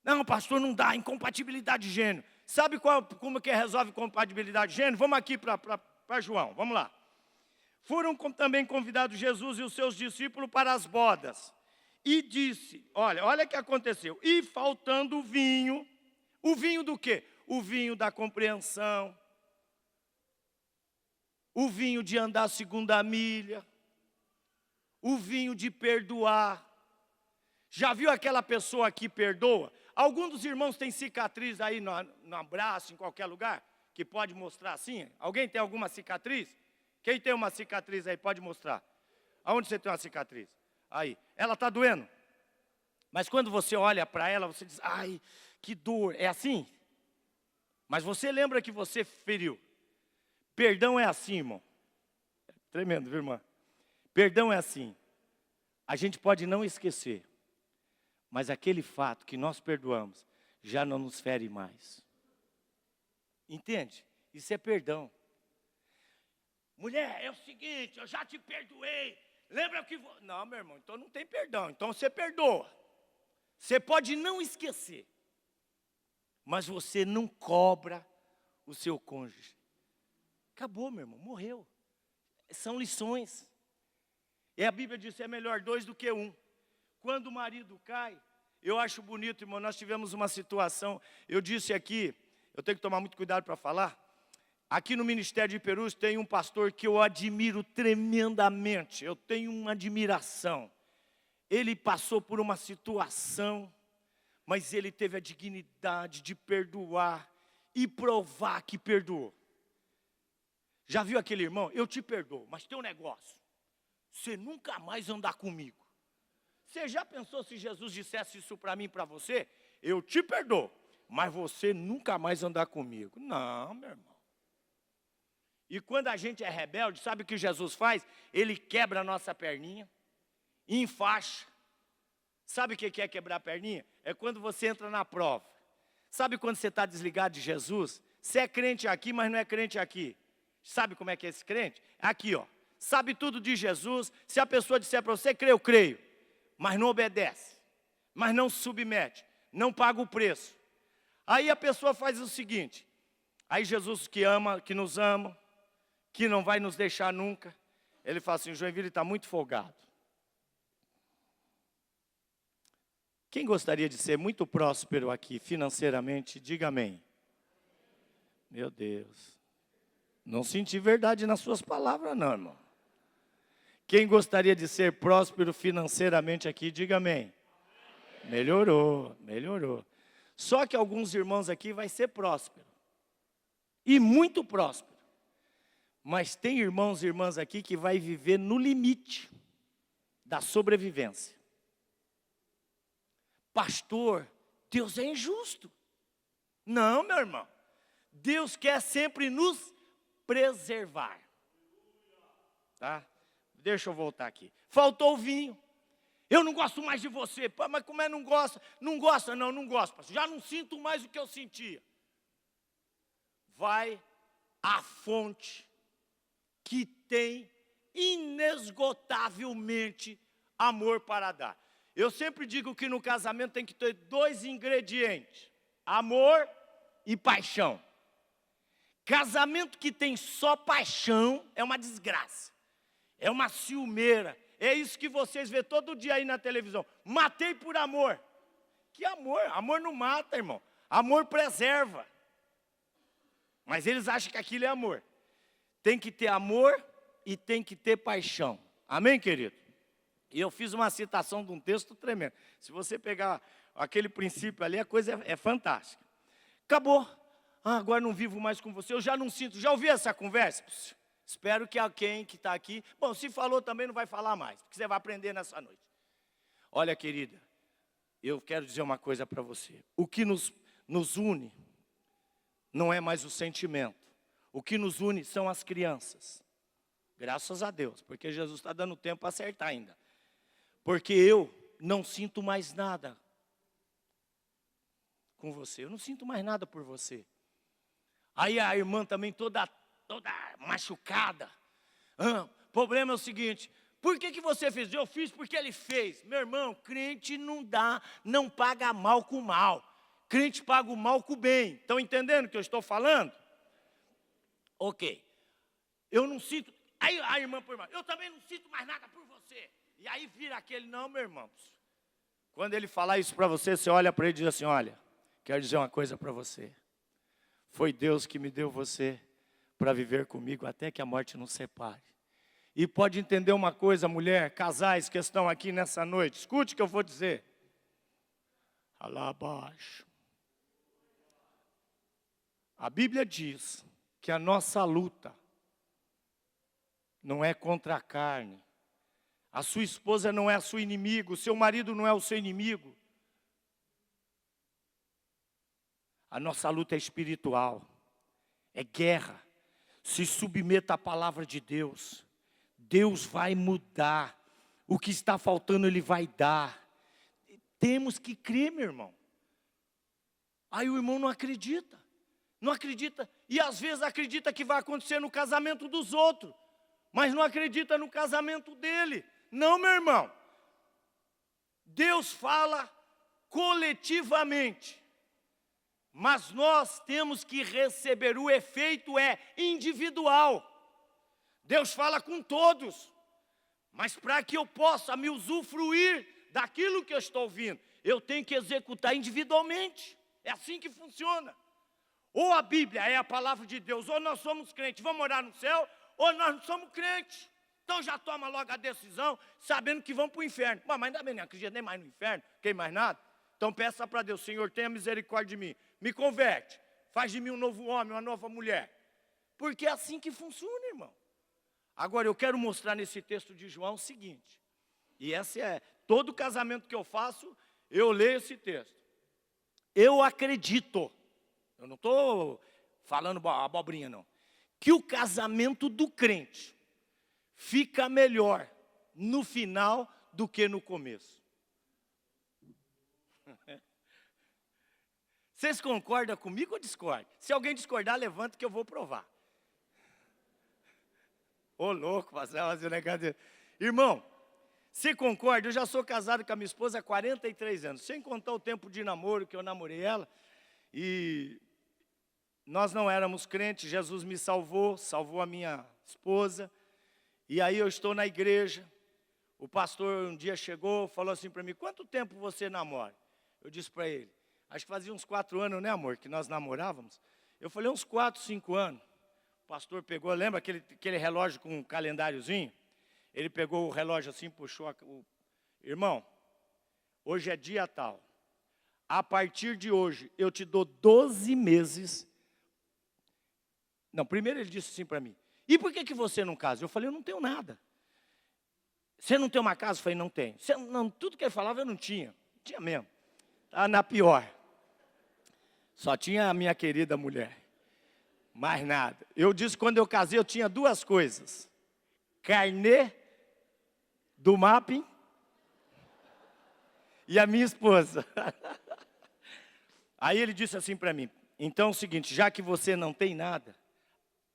Não, pastor, não dá, incompatibilidade de gênero. Sabe como que resolve compatibilidade de gênero? Vamos aqui para João, vamos lá. Foram também convidados Jesus e os seus discípulos para as bodas. E disse, olha o que aconteceu. E faltando o vinho do quê? O vinho da compreensão. O vinho de andar segundo a milha. O vinho de perdoar. Já viu aquela pessoa que perdoa? Algum dos irmãos tem cicatriz aí no braço, em qualquer lugar? Que pode mostrar assim? Alguém tem alguma cicatriz? Quem tem uma cicatriz aí, pode mostrar. Aonde você tem uma cicatriz? Aí. Ela está doendo? Mas quando você olha para ela, você diz, ai, que dor. É assim? Mas você lembra que você feriu. Perdão é assim, irmão. Tremendo, viu, irmã? Perdão é assim. A gente pode não esquecer. Mas aquele fato que nós perdoamos já não nos fere mais. Entende? Isso é perdão. Mulher, é o seguinte, eu já te perdoei. Lembra que... Não, meu irmão, então não tem perdão. Então você perdoa. Você pode não esquecer. Mas você não cobra o seu cônjuge. Acabou, meu irmão, morreu. São lições. E a Bíblia diz que é melhor dois do que um. Quando o marido cai, eu acho bonito, irmão, nós tivemos uma situação, eu disse aqui, eu tenho que tomar muito cuidado para falar, aqui no Ministério de Perus tem um pastor que eu admiro tremendamente, eu tenho uma admiração. Ele passou por uma situação, mas ele teve a dignidade de perdoar e provar que perdoou. Já viu aquele irmão? Eu te perdoo, mas tem um negócio, você nunca mais andar comigo. Você já pensou se Jesus dissesse isso para mim e para você? Eu te perdoo, mas você nunca mais andar comigo. Não, meu irmão. E quando a gente é rebelde, sabe o que Jesus faz? Ele quebra a nossa perninha, enfaixa. Sabe o que é quebrar a perninha? É quando você entra na prova. Sabe quando você está desligado de Jesus? Você é crente aqui, mas não é crente aqui. Sabe como é que é esse crente? Aqui, ó. Sabe tudo de Jesus. Se a pessoa disser para você, eu creio. Mas não obedece, mas não se submete, não paga o preço. Aí a pessoa faz o seguinte, aí Jesus que nos ama, que não vai nos deixar nunca, ele fala assim, Joinville está muito folgado. Quem gostaria de ser muito próspero aqui financeiramente, diga amém. Meu Deus, não senti verdade nas suas palavras não, irmão. Quem gostaria de ser próspero financeiramente aqui, diga amém. Melhorou, melhorou. Só que alguns irmãos aqui vai ser próspero. E muito próspero. Mas tem irmãos e irmãs aqui que vai viver no limite da sobrevivência. Pastor, Deus é injusto. Não, meu irmão. Deus quer sempre nos preservar. Tá? Deixa eu voltar aqui. Faltou o vinho. Eu não gosto mais de você. Pô, mas como é que não gosta? Não gosta? Não, não gosto, pastor. Já não sinto mais o que eu sentia. Vai à fonte que tem inesgotavelmente amor para dar. Eu sempre digo que no casamento tem que ter dois ingredientes. Amor e paixão. Casamento que tem só paixão é uma desgraça. É uma ciumeira. É isso que vocês vê todo dia aí na televisão. Matei por amor. Que amor? Amor não mata, irmão. Amor preserva. Mas eles acham que aquilo é amor. Tem que ter amor e tem que ter paixão. Amém, querido? E eu fiz uma citação de um texto tremendo. Se você pegar aquele princípio ali, a coisa é fantástica. Acabou. Agora não vivo mais com você. Eu já não sinto. Já ouvi essa conversa? Espero que alguém que está aqui... Bom, se falou também não vai falar mais, porque você vai aprender nessa noite. Olha, querida, eu quero dizer uma coisa para você. O que nos une não é mais o sentimento. O que nos une são as crianças. Graças a Deus, porque Jesus está dando tempo para acertar ainda. Porque eu não sinto mais nada com você. Eu não sinto mais nada por você. Aí a irmã também toda machucada. O problema é o seguinte, por que você fez? Eu fiz porque ele fez. Meu irmão, crente não paga mal com mal. crente paga o mal com o bem. Estão entendendo o que eu estou falando? Ok. Eu não sinto... Aí a irmã por irmã, eu também não sinto mais nada por você. E aí vira aquele, não, meu irmão. Quando ele falar isso para você, você olha para ele e diz assim, olha, quero dizer uma coisa para você. Foi Deus que me deu você para viver comigo até que a morte nos separe. E pode entender uma coisa, mulher, casais que estão aqui nessa noite, escute o que eu vou dizer. Lá abaixo. A Bíblia diz que a nossa luta não é contra a carne. A sua esposa não é a sua inimigo, o seu marido não é o seu inimigo. A nossa luta é espiritual, é guerra. Se submeta à palavra de Deus. Deus vai mudar. O que está faltando Ele vai dar. Temos que crer, meu irmão. Aí o irmão não acredita. Não acredita. E às vezes acredita que vai acontecer no casamento dos outros. Mas não acredita no casamento dele. Não, meu irmão. Deus fala coletivamente. Mas nós temos que receber. O efeito é individual. Deus fala com todos. Mas para que eu possa me usufruir daquilo que eu estou ouvindo, eu tenho que executar individualmente. É assim que funciona. Ou a Bíblia é a palavra de Deus, ou nós somos crentes, vamos morar no céu, ou nós não somos crentes. Então já toma logo a decisão, sabendo que vão para o inferno. Mas ainda bem, não acredito nem mais no inferno, quem mais nada. Então peça para Deus, Senhor, tenha misericórdia de mim. Me converte, faz de mim um novo homem, uma nova mulher. Porque é assim que funciona, irmão. Agora eu quero mostrar nesse texto de João o seguinte. E esse é, todo casamento que eu faço, eu leio esse texto. Eu acredito, eu não estou falando abobrinha não, que o casamento do crente fica melhor no final do que no começo. Vocês concordam comigo ou discordam? Se alguém discordar, levanta que eu vou provar. Ô louco, fazer um negócio. Irmão, se concorda, eu já sou casado com a minha esposa há 43 anos. Sem contar o tempo de namoro que eu namorei ela. E nós não éramos crentes, Jesus me salvou, salvou a minha esposa. E aí eu estou na igreja. O pastor um dia chegou, falou assim para mim, quanto tempo você namora? Eu disse para ele, acho que fazia uns 4 anos, né amor, que nós namorávamos. Eu falei, uns 4, 5 anos. O pastor pegou, lembra aquele relógio com um calendáriozinho? Ele pegou o relógio assim, puxou irmão, hoje é dia tal. A partir de hoje, eu te dou 12 meses. Não, primeiro ele disse assim para mim, e por que você não casa? Eu falei, eu não tenho nada. Você não tem uma casa? Eu falei, não tenho. Não, tudo que ele falava eu não tinha. Não tinha mesmo. Estava na pior. Só tinha a minha querida mulher. Mais nada. Eu disse que quando eu casei eu tinha 2 coisas. Carnê do mapping e a minha esposa. Aí ele disse assim para mim, então é o seguinte, já que você não tem nada,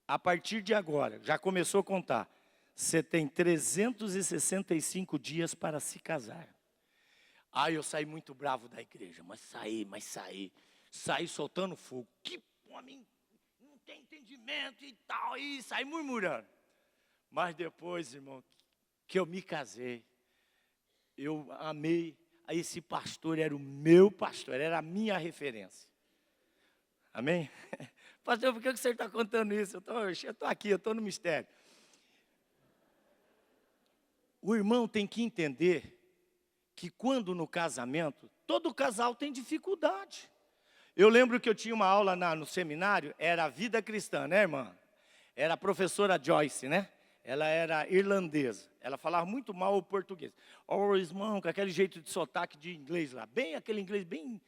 a partir de agora, já começou a contar, você tem 365 dias para se casar. Aí eu saí muito bravo da igreja, mas saí soltando fogo. Que homem não tem entendimento e tal, e saí murmurando. Mas depois, irmão, que eu me casei, eu amei, esse pastor era o meu pastor, era a minha referência. Amém? Pastor, por que o senhor está contando isso? Eu estou aqui, eu estou no mistério. O irmão tem que entender que quando no casamento, todo casal tem dificuldade. Eu lembro que eu tinha uma aula no seminário, era a vida cristã, né, irmã? Era a professora Joyce, né? Ela era irlandesa, ela falava muito mal o português. Irmão, com aquele jeito de sotaque de inglês lá, bem aquele inglês, bem...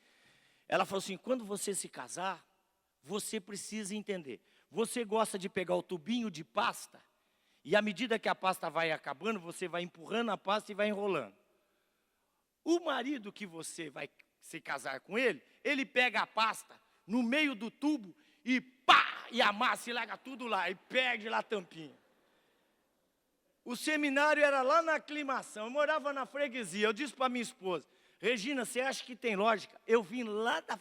Ela falou assim, quando você se casar, você precisa entender. Você gosta de pegar o tubinho de pasta, e à medida que a pasta vai acabando, você vai empurrando a pasta e vai enrolando. O marido que você vai se casar com ele, ele pega a pasta no meio do tubo e pá, e amassa e larga tudo lá, e perde lá a tampinha. O seminário era lá na aclimação, eu morava na freguesia, eu disse para minha esposa, Regina, você acha que tem lógica?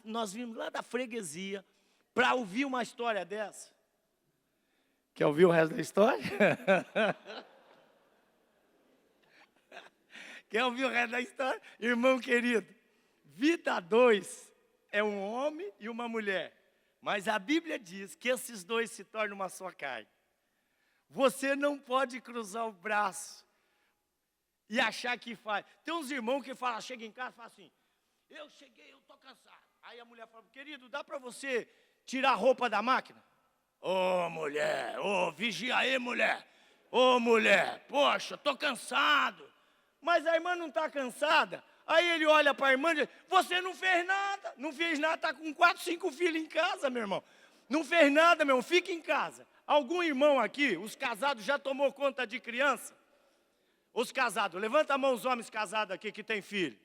Nós vimos lá da freguesia para ouvir uma história dessa. Quer ouvir o resto da história? Quer ouvir o resto da história? Irmão querido, vida 2 é um homem e uma mulher. Mas a Bíblia diz que esses dois se tornam uma só carne. Você não pode cruzar o braço e achar que faz. Tem uns irmãos que falam, chega em casa e fala assim, eu cheguei, eu estou cansado. Aí a mulher fala, querido, dá para você tirar a roupa da máquina? Ô mulher, vigia aí mulher. Ô mulher, poxa, estou cansado. Mas a irmã não está cansada. Aí ele olha para a irmã e diz, você não fez nada. Não fez nada, está com 4, 5 filhos em casa, meu irmão. Não fez nada, meu irmão, fica em casa. Algum irmão aqui, os casados, já tomou conta de criança? Os casados, levanta a mão os homens casados aqui que tem filho.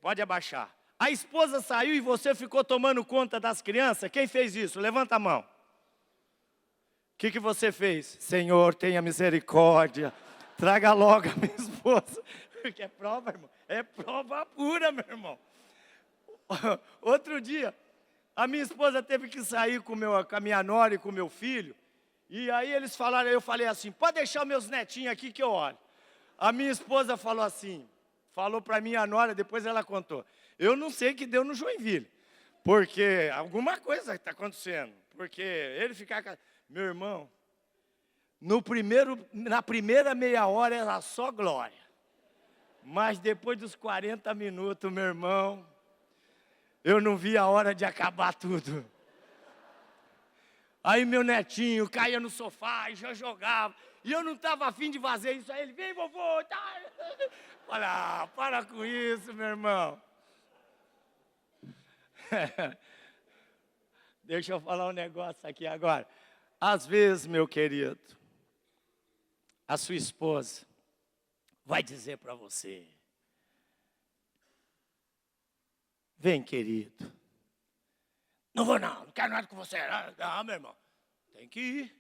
Pode abaixar. A esposa saiu e você ficou tomando conta das crianças? Quem fez isso? Levanta a mão. O que você fez? Senhor, tenha misericórdia. Traga logo a minha esposa. Porque é prova, irmão. É prova pura, meu irmão. Outro dia, a minha esposa teve que sair com a minha nora e com o meu filho. E aí eles falaram, eu falei assim, pode deixar os meus netinhos aqui que eu olho. A minha esposa falou assim, falou para minha nora, depois ela contou. Eu não sei o que deu no Joinville, porque alguma coisa está acontecendo. Porque ele ficar... Meu irmão, na primeira meia hora era só glória. Mas depois dos 40 minutos, meu irmão, eu não vi a hora de acabar tudo. Aí meu netinho caía no sofá e já jogava. E eu não estava afim de fazer isso. Aí ele, vem vovô. Tá. Olha, para com isso, meu irmão. Deixa eu falar um negócio aqui agora. Às vezes, meu querido, a sua esposa vai dizer para você, vem querido, não vou não quero nada com você, não meu irmão, tem que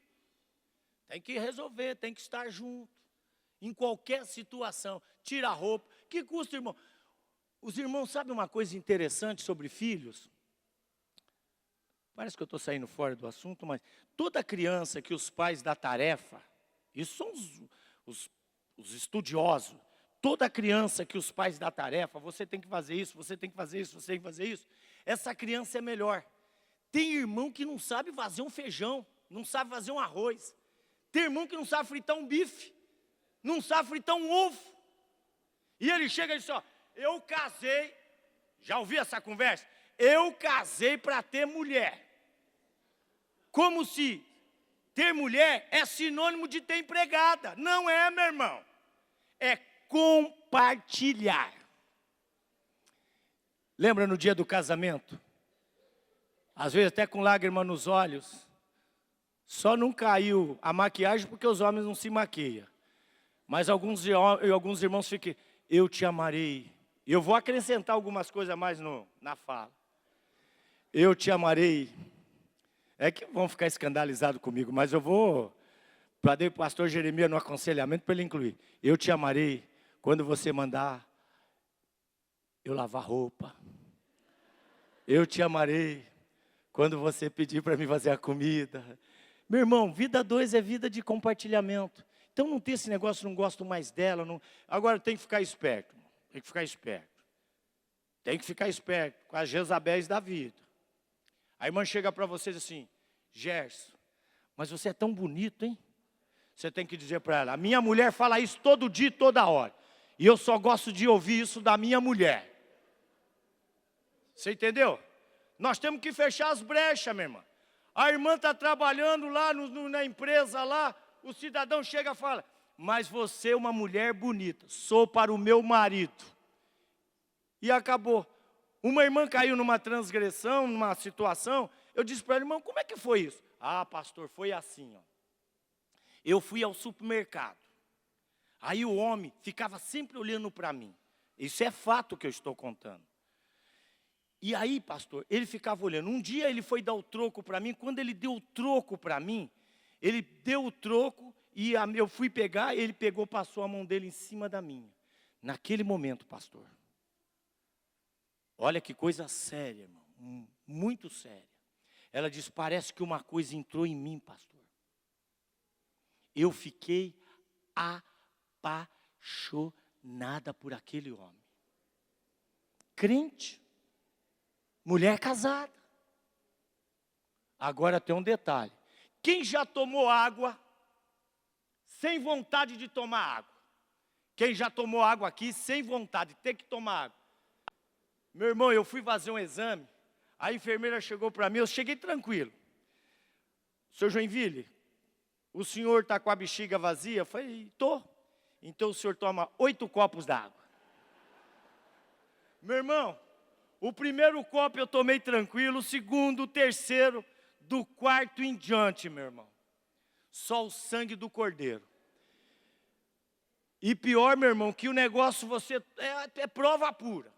resolver, tem que estar junto, em qualquer situação, tira a roupa, que custa irmão? Os irmãos sabem uma coisa interessante sobre filhos? Parece que eu estou saindo fora do assunto, mas toda criança que os pais dão tarefa, isso são os estudiosos, toda criança que os pais dão tarefa, você tem que fazer isso, você tem que fazer isso, você tem que fazer isso, essa criança é melhor. Tem irmão que não sabe fazer um feijão, não sabe fazer um arroz. Tem irmão que não sabe fritar um bife, não sabe fritar um ovo. E ele chega e diz, ó, eu casei, já ouvi essa conversa? Eu casei para ter mulher. Como se ter mulher é sinônimo de ter empregada. Não é, meu irmão. É compartilhar. Lembra no dia do casamento? Às vezes até com lágrima nos olhos. Só não caiu a maquiagem porque os homens não se maquiam. Mas alguns irmãos ficam, eu te amarei. Eu vou acrescentar algumas coisas a mais na fala. Eu te amarei. É que vão ficar escandalizados comigo, mas eu vou para o pastor Jeremias no aconselhamento para ele incluir. Eu te amarei quando você mandar eu lavar roupa. Eu te amarei quando você pedir para mim fazer a comida. Meu irmão, vida 2 é vida de compartilhamento. Então não tem esse negócio, não gosto mais dela. Não... Agora tem que ficar esperto. Tem que ficar esperto. Tem que ficar esperto com as Jezabéis da vida. A irmã chega para vocês assim, Gerson, mas você é tão bonito, hein? Você tem que dizer para ela, a minha mulher fala isso todo dia, toda hora. E eu só gosto de ouvir isso da minha mulher. Você entendeu? Nós temos que fechar as brechas, minha irmã. A irmã está trabalhando lá na empresa lá, o cidadão chega e fala, mas você é uma mulher bonita, sou para o meu marido. E acabou. Uma irmã caiu numa transgressão, numa situação, eu disse para ela, irmão, como é que foi isso? Ah, pastor, foi assim, ó. Eu fui ao supermercado. Aí o homem ficava sempre olhando para mim. Isso é fato que eu estou contando. E aí, pastor, ele ficava olhando. Um dia ele foi dar o troco para mim. Quando ele deu o troco para mim, ele deu o troco e eu fui pegar, ele pegou, passou a mão dele em cima da minha. Naquele momento, pastor, olha que coisa séria, irmão, muito séria. Ela diz, parece que uma coisa entrou em mim, pastor. Eu fiquei apaixonada por aquele homem. Crente, mulher casada. Agora tem um detalhe. Quem já tomou água sem vontade de tomar água? Quem já tomou água aqui sem vontade, ter que tomar água? Meu irmão, eu fui fazer um exame, a enfermeira chegou para mim, eu cheguei tranquilo. Senhor Joinville, o senhor está com a bexiga vazia? Eu falei, estou. Então o senhor toma 8 copos d'água. Meu irmão, o primeiro copo eu tomei tranquilo, o segundo, o terceiro, do quarto em diante, meu irmão. Só o sangue do cordeiro. E pior, meu irmão, que o negócio é prova pura.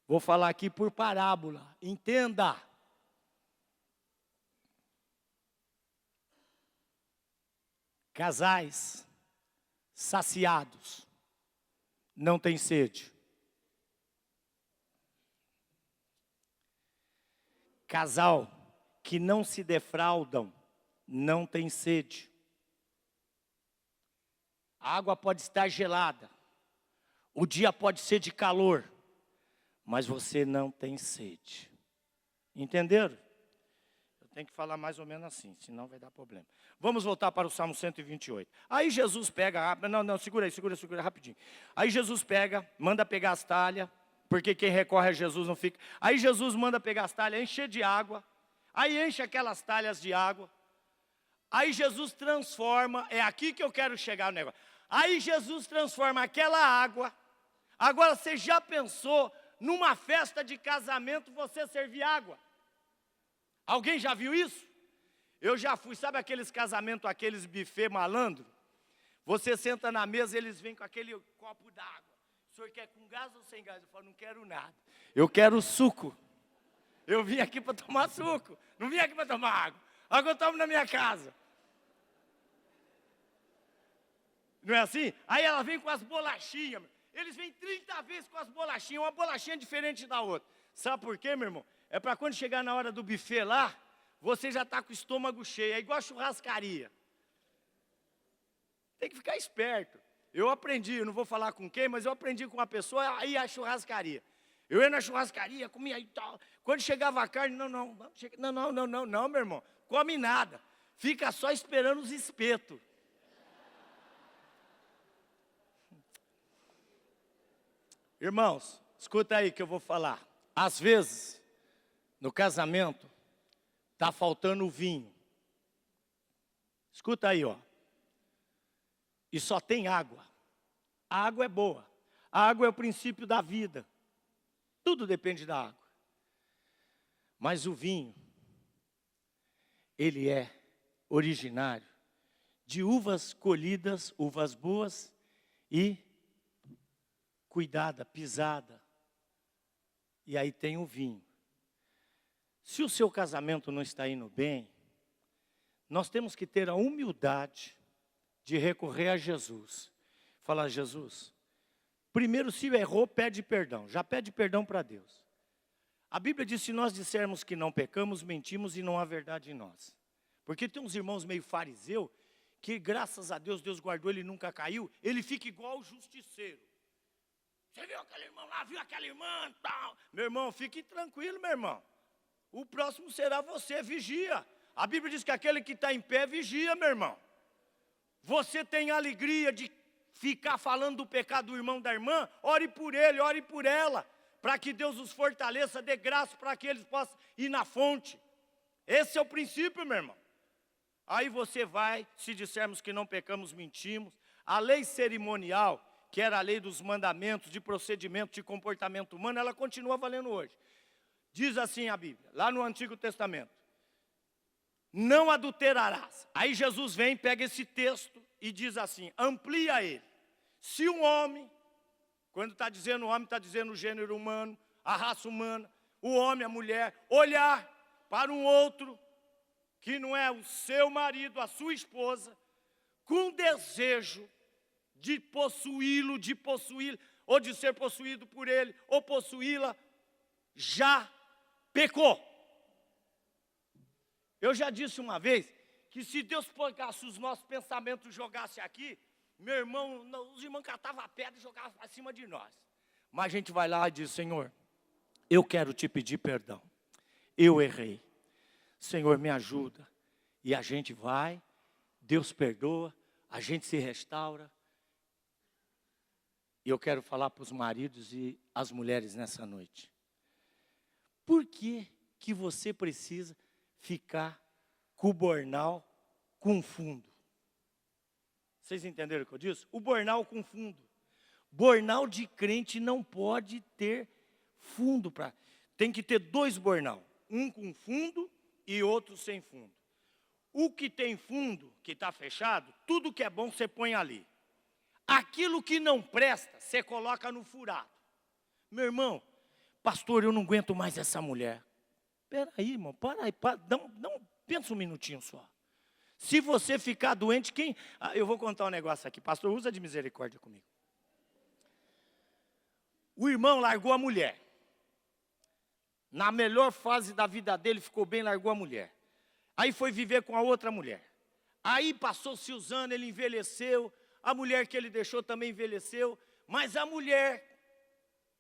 Vou falar aqui por parábola, entenda. Casais saciados não têm sede. Casal que não se defraudam não tem sede. A água pode estar gelada, o dia pode ser de calor, mas você não tem sede. Entenderam? Eu tenho que falar mais ou menos assim, senão vai dar problema. Vamos voltar para o Salmo 128. Aí Jesus pega, segura aí, rapidinho. Aí Jesus manda pegar as talhas, porque quem recorre a Jesus não fica. Aí Jesus manda pegar as talhas, encher de água. Aí enche aquelas talhas de água. Aí Jesus transforma, é aqui que eu quero chegar no negócio. Aí Jesus transforma aquela água. Agora você já pensou numa festa de casamento você servir água? Alguém já viu isso? Eu já fui, sabe aqueles casamentos, aqueles buffet malandro? Você senta na mesa e eles vêm com aquele copo d'água. O senhor quer com gás ou sem gás? Eu falo, não quero nada. Eu quero suco. Eu vim aqui para tomar suco. Não vim aqui para tomar água. Água eu tomo na minha casa. Não é assim? Aí ela vem com as bolachinhas. Eles vêm 30 vezes com as bolachinhas, uma bolachinha diferente da outra. Sabe por quê, meu irmão? É para quando chegar na hora do buffet lá, você já está com o estômago cheio. É igual a churrascaria. Tem que ficar esperto. Eu aprendi, eu não vou falar com quem, mas eu aprendi com uma pessoa a ir à churrascaria. Eu ia na churrascaria, comia e tal. Quando chegava a carne, não, meu irmão. Come nada. Fica só esperando os espetos. Irmãos, escuta aí que eu vou falar. Às vezes, no casamento, está faltando vinho. Escuta aí, ó. E só tem água. A água é boa. A água é o princípio da vida. Tudo depende da água. Mas o vinho, ele é originário de uvas colhidas, uvas boas e cuidada, pisada. E aí tem o vinho. Se o seu casamento não está indo bem, nós temos que ter a humildade de recorrer a Jesus. Falar, Jesus, primeiro se errou, pede perdão. Já pede perdão para Deus. A Bíblia diz, se nós dissermos que não pecamos, mentimos e não há verdade em nós. Porque tem uns irmãos meio fariseu, que graças a Deus, Deus guardou, ele nunca caiu, ele fica igual o justiceiro. Você viu aquele irmão lá, viu aquela irmã, tal. Meu irmão, fique tranquilo, meu irmão. O próximo será você, vigia. A Bíblia diz que aquele que está em pé, vigia, meu irmão. Você tem alegria de ficar falando do pecado do irmão, da irmã? Ore por ele, ore por ela. Para que Deus os fortaleça, dê graça para que eles possam ir na fonte. Esse é o princípio, meu irmão. Aí você vai, se dissermos que não pecamos, mentimos. A lei cerimonial, que era a lei dos mandamentos, de procedimento, de comportamento humano, ela continua valendo hoje. Diz assim a Bíblia, lá no Antigo Testamento. Não adulterarás. Aí Jesus vem, pega esse texto e diz assim, amplia ele. Se um homem, quando está dizendo homem, está dizendo o gênero humano, a raça humana, o homem, a mulher, olhar para um outro, que não é o seu marido, a sua esposa, com desejo de possuí-lo, ou de ser possuído por ele, ou possuí-la, já pecou. Eu já disse uma vez que se Deus pegasse os nossos pensamentos e jogasse aqui, meu irmão, os irmãos catavam a pedra e jogavam para cima de nós. Mas a gente vai lá e diz: Senhor, eu quero te pedir perdão. Eu errei. Senhor, me ajuda. E a gente vai, Deus perdoa, a gente se restaura. E eu quero falar para os maridos e as mulheres nessa noite. Por que que você precisa ficar com o bornal com fundo? Vocês entenderam o que eu disse? O bornal com fundo. Bornal de crente não pode ter fundo. Tem que ter 2 bornal. Um com fundo e outro sem fundo. O que tem fundo, que está fechado, tudo que é bom você põe ali. Aquilo que não presta, você coloca no furado. Meu irmão, pastor, eu não aguento mais essa mulher. Espera aí, irmão, para aí, não, pensa um minutinho só. Se você ficar doente, eu vou contar um negócio aqui, pastor, usa de misericórdia comigo. O irmão largou a mulher. Na melhor fase da vida dele, ficou bem, largou a mulher. Aí foi viver com a outra mulher. Aí passou-se os anos, ele envelheceu, a mulher que ele deixou também envelheceu, mas a mulher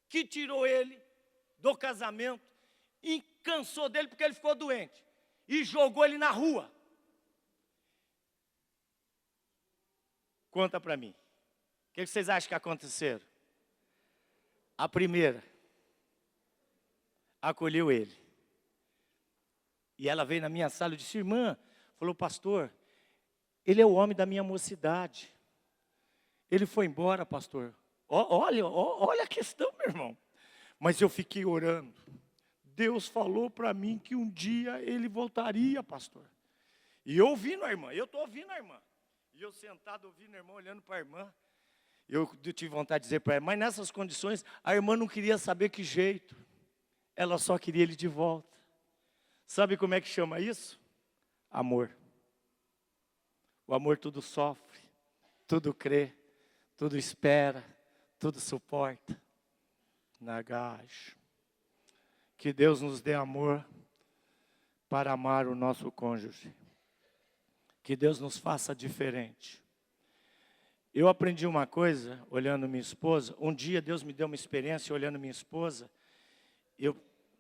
que tirou ele do casamento, e cansou dele porque ele ficou doente, e jogou ele na rua. Conta para mim, o que vocês acham que aconteceu? A primeira acolheu ele. E ela veio na minha sala e disse: irmã, falou, pastor, ele é o homem da minha mocidade. Ele foi embora, pastor. Olha a questão, meu irmão. Mas eu fiquei orando. Deus falou para mim que um dia ele voltaria, pastor. E eu ouvindo a irmã, eu estou ouvindo a irmã. E eu sentado ouvindo a irmã, olhando para a irmã. Eu tive vontade de dizer para ela, mas nessas condições, a irmã não queria saber que jeito. Ela só queria ele de volta. Sabe como é que chama isso? Amor. O amor tudo sofre, tudo crê, tudo espera, tudo suporta. Nagajo. Que Deus nos dê amor para amar o nosso cônjuge. Que Deus nos faça diferente. Eu aprendi uma coisa olhando minha esposa. Um dia Deus me deu uma experiência olhando minha esposa.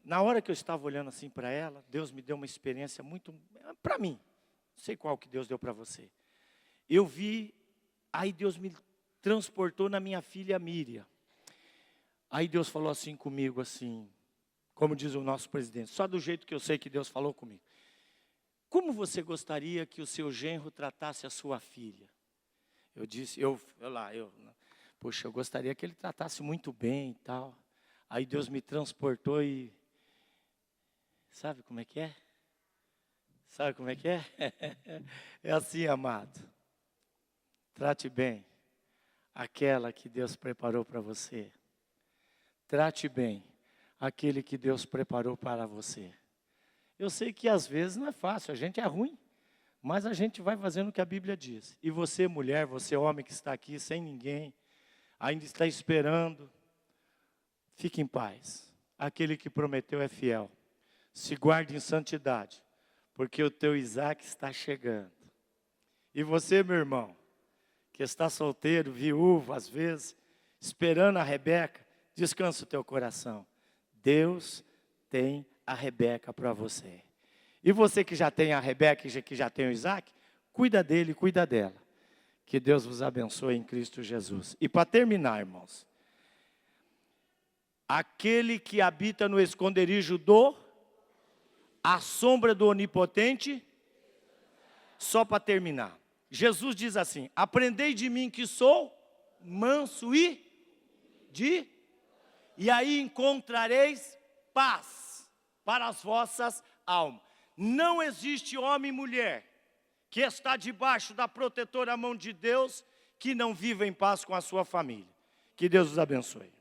Na hora que eu estava olhando assim para ela, Deus me deu uma experiência muito, para mim, não sei qual que Deus deu para você. Eu vi, aí Deus me transportou na minha filha Miriam. Aí Deus falou assim comigo, assim, como diz o nosso presidente, só do jeito que eu sei que Deus falou comigo. Como você gostaria que o seu genro tratasse a sua filha? Eu disse, poxa, eu gostaria que ele tratasse muito bem e tal. Aí Deus me transportou e... Sabe como é que é? Sabe como é que é? É assim, amado. Trate bem aquela que Deus preparou para você. Trate bem aquele que Deus preparou para você. Eu sei que às vezes não é fácil, a gente é ruim, mas a gente vai fazendo o que a Bíblia diz. E você, mulher, você, homem que está aqui sem ninguém, ainda está esperando, fique em paz. Aquele que prometeu é fiel. Se guarde em santidade, porque o teu Isaac está chegando. E você, meu irmão, que está solteiro, viúvo, às vezes, esperando a Rebeca, descansa o teu coração. Deus tem a Rebeca para você. E você que já tem a Rebeca, que já tem o Isaac, cuida dele, cuida dela. Que Deus vos abençoe em Cristo Jesus. E para terminar, irmãos, aquele que habita no esconderijo à sombra do Onipotente, só para terminar. Jesus diz assim, aprendei de mim que sou manso e aí encontrareis paz para as vossas almas. Não existe homem e mulher que está debaixo da protetora mão de Deus que não viva em paz com a sua família. Que Deus os abençoe.